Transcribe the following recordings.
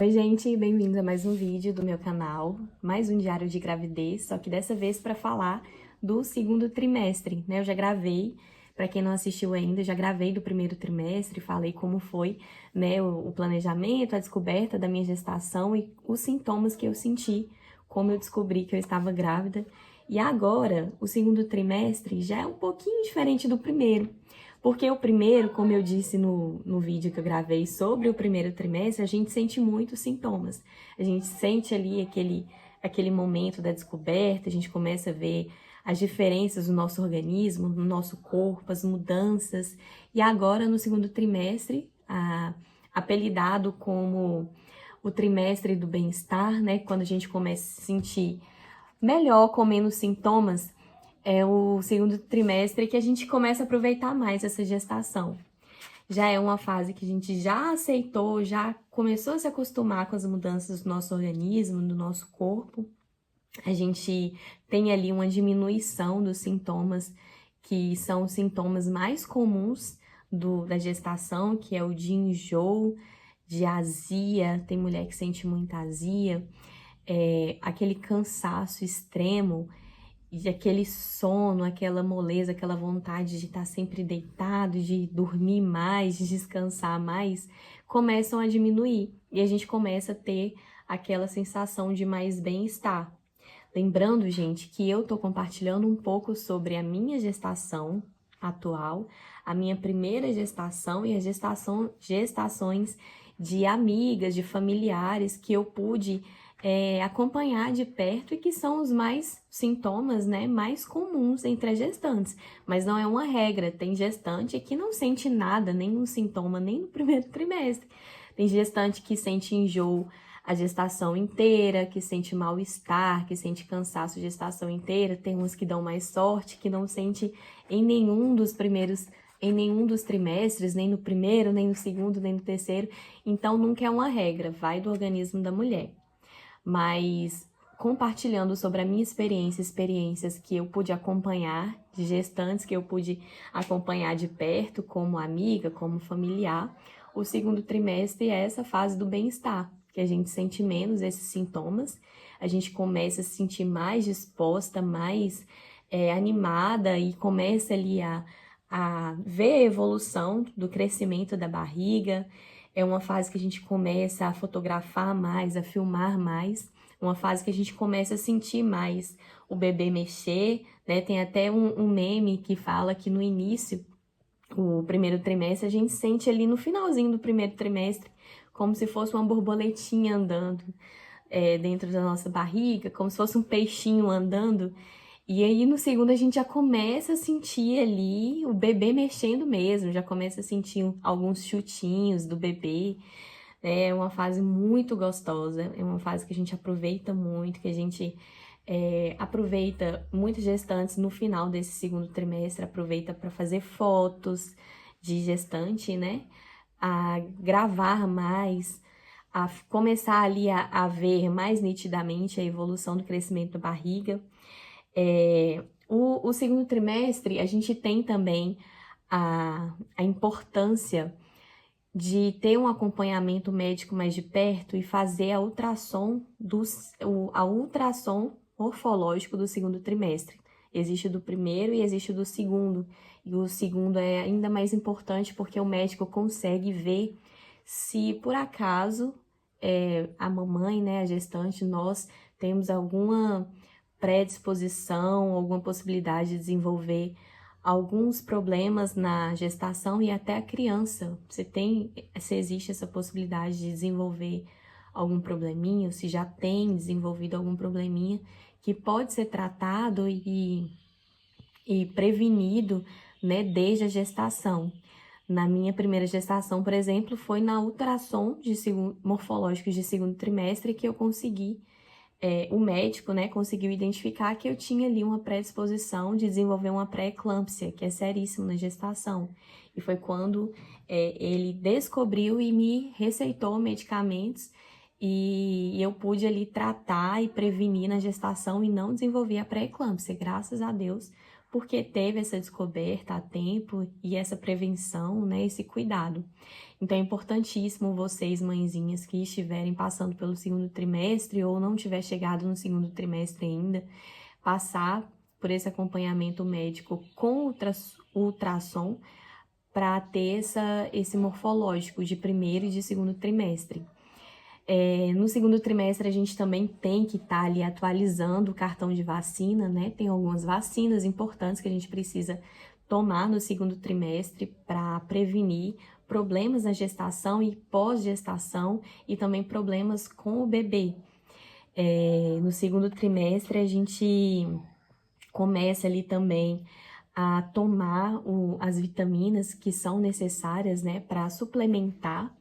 Oi, gente, bem-vindos a mais um vídeo do meu canal, mais um diário de gravidez, só que dessa vez para falar do segundo trimestre, né? Eu já gravei, para quem não assistiu ainda, já gravei do primeiro trimestre, falei como foi, né, o planejamento, a descoberta da minha gestação e os sintomas que eu senti, como eu descobri que eu estava grávida. E agora, o segundo trimestre já é um pouquinho diferente do primeiro. Porque o primeiro, como eu disse no vídeo que eu gravei sobre o primeiro trimestre, a gente sente muitos sintomas. A gente sente ali aquele momento da descoberta, a gente começa a ver as diferenças no nosso organismo, no nosso corpo, as mudanças. E agora, no segundo trimestre, apelidado como o trimestre do bem-estar, né? Quando a gente começa a se sentir melhor, com menos sintomas, é o segundo trimestre que a gente começa a aproveitar mais essa gestação. Já é uma fase que a gente já aceitou, já começou a se acostumar com as mudanças do nosso organismo, do nosso corpo. A gente tem ali uma diminuição dos sintomas, que são os sintomas mais comuns da gestação, que é o de enjoo, de azia, tem mulher que sente muita azia, aquele cansaço extremo, e aquele sono, aquela moleza, aquela vontade de estar sempre deitado, de dormir mais, de descansar mais, começam a diminuir e a gente começa a ter aquela sensação de mais bem-estar. Lembrando, gente, que eu tô compartilhando um pouco sobre a minha gestação atual, a minha primeira gestação e as gestações de amigas, de familiares que eu pude acompanhar de perto e que são os mais sintomas, né, mais comuns entre as gestantes. Mas não é uma regra, tem gestante que não sente nada, nenhum sintoma, nem no primeiro trimestre. Tem gestante que sente enjoo a gestação inteira, que sente mal-estar, que sente cansaço a gestação inteira. Tem uns que dão mais sorte, que não sente em nenhum dos trimestres, nem no primeiro, nem no segundo, nem no terceiro. Então, nunca é uma regra, vai do organismo da mulher. Mas compartilhando sobre a minha experiência, experiências que eu pude acompanhar, de gestantes que eu pude acompanhar de perto, como amiga, como familiar, o segundo trimestre é essa fase do bem-estar, que a gente sente menos esses sintomas, a gente começa a se sentir mais disposta, mais animada e começa ali a ver a evolução do crescimento da barriga. É uma fase que a gente começa a fotografar mais, a filmar mais, uma fase que a gente começa a sentir mais o bebê mexer, né? Tem até um meme que fala que no início, o primeiro trimestre, a gente sente ali no finalzinho do primeiro trimestre, como se fosse uma borboletinha andando dentro da nossa barriga, como se fosse um peixinho andando. E aí no segundo a gente já começa a sentir ali o bebê mexendo mesmo, já começa a sentir alguns chutinhos do bebê. É uma fase muito gostosa, é uma fase que a gente aproveita muito, que a gente aproveita, muitas gestantes no final desse segundo trimestre aproveita para fazer fotos de gestante, né? A gravar mais, a começar ali a ver mais nitidamente a evolução do crescimento da barriga. O segundo trimestre, a gente tem também a importância de ter um acompanhamento médico mais de perto e fazer a ultrassom, a ultrassom morfológico do segundo trimestre. Existe do primeiro e existe do segundo. E o segundo é ainda mais importante porque o médico consegue ver se por acaso a mamãe, né, a gestante, nós temos alguma predisposição, alguma possibilidade de desenvolver alguns problemas na gestação e até a criança. Se existe essa possibilidade de desenvolver algum probleminha, se já tem desenvolvido algum probleminha que pode ser tratado e prevenido, né, desde a gestação. Na minha primeira gestação, por exemplo, foi na ultrassom morfológicos de segundo trimestre que eu consegui o médico, né, conseguiu identificar que eu tinha ali uma predisposição de desenvolver uma pré-eclâmpsia, que é seríssimo na gestação. E foi quando ele descobriu e me receitou medicamentos e eu pude ali tratar e prevenir na gestação e não desenvolver a pré-eclâmpsia. Graças a Deus porque teve essa descoberta a tempo e essa prevenção, né, esse cuidado. Então é importantíssimo vocês, mãezinhas, que estiverem passando pelo segundo trimestre ou não tiver chegado no segundo trimestre ainda, passar por esse acompanhamento médico com ultrassom para ter esse morfológico de primeiro e de segundo trimestre. No segundo trimestre, a gente também tem que estar ali atualizando o cartão de vacina, né? Tem algumas vacinas importantes que a gente precisa tomar no segundo trimestre para prevenir problemas na gestação e pós-gestação e também problemas com o bebê. No segundo trimestre, a gente começa ali também a tomar as vitaminas que são necessárias, né, para suplementar.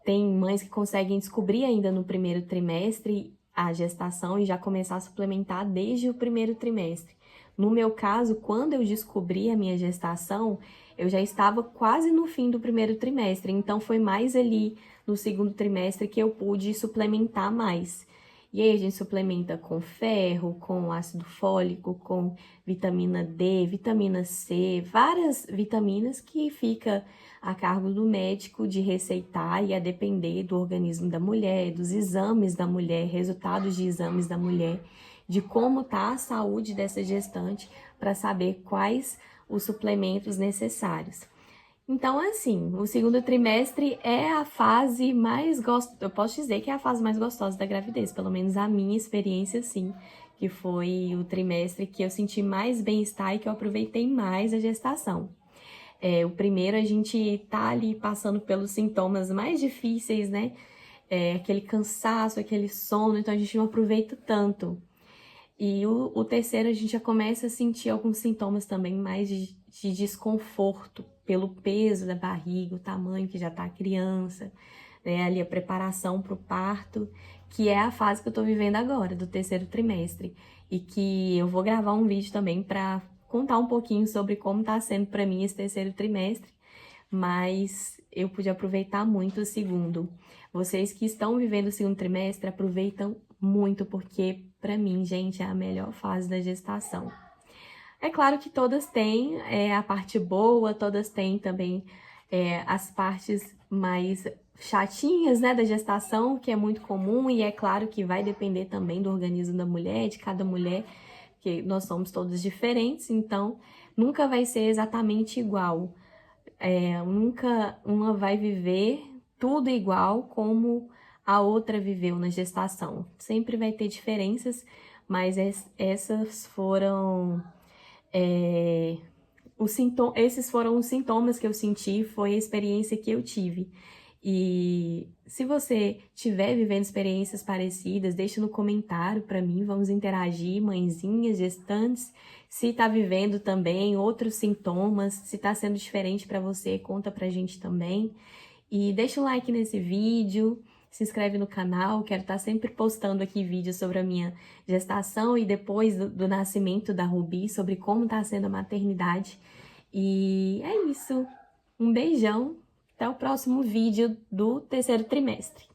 Tem mães que conseguem descobrir ainda no primeiro trimestre a gestação e já começar a suplementar desde o primeiro trimestre. No meu caso, quando eu descobri a minha gestação, eu já estava quase no fim do primeiro trimestre, então foi mais ali no segundo trimestre que eu pude suplementar mais. E aí a gente suplementa com ferro, com ácido fólico, com vitamina D, vitamina C, várias vitaminas que fica a cargo do médico de receitar e a depender do organismo da mulher, dos exames da mulher, resultados de exames da mulher, de como está a saúde dessa gestante para saber quais os suplementos necessários. Então, assim, o segundo trimestre é a fase mais gostosa, eu posso dizer que é a fase mais gostosa da gravidez, pelo menos a minha experiência, sim, que foi o trimestre que eu senti mais bem-estar e que eu aproveitei mais a gestação. O primeiro, a gente tá ali passando pelos sintomas mais difíceis, né? Aquele cansaço, aquele sono, então a gente não aproveita tanto. E o terceiro, a gente já começa a sentir alguns sintomas também mais de desconforto pelo peso da barriga, o tamanho que já tá a criança, né? Ali a preparação para o parto, que é a fase que eu tô vivendo agora, do terceiro trimestre. E que eu vou gravar um vídeo também para contar um pouquinho sobre como tá sendo para mim esse terceiro trimestre, mas eu pude aproveitar muito o segundo. Vocês que estão vivendo o segundo trimestre, aproveitam muito, porque para mim, gente, é a melhor fase da gestação. É claro que todas têm a parte boa, todas têm também as partes mais chatinhas, né, da gestação, que é muito comum, e é claro que vai depender também do organismo da mulher, de cada mulher, que nós somos todos diferentes, então nunca vai ser exatamente igual. Nunca uma vai viver tudo igual como a outra viveu na gestação. Sempre vai ter diferenças, mas essas foram esses foram os sintomas que eu senti, foi a experiência que eu tive. E se você estiver vivendo experiências parecidas, deixa no comentário para mim, vamos interagir, mãezinhas, gestantes. Se tá vivendo também outros sintomas, se tá sendo diferente para você, conta pra gente também. E deixa um like nesse vídeo, se inscreve no canal, quero estar sempre postando aqui vídeos sobre a minha gestação e depois do nascimento da Ruby, sobre como está sendo a maternidade. E é isso. Um beijão, até o próximo vídeo do terceiro trimestre.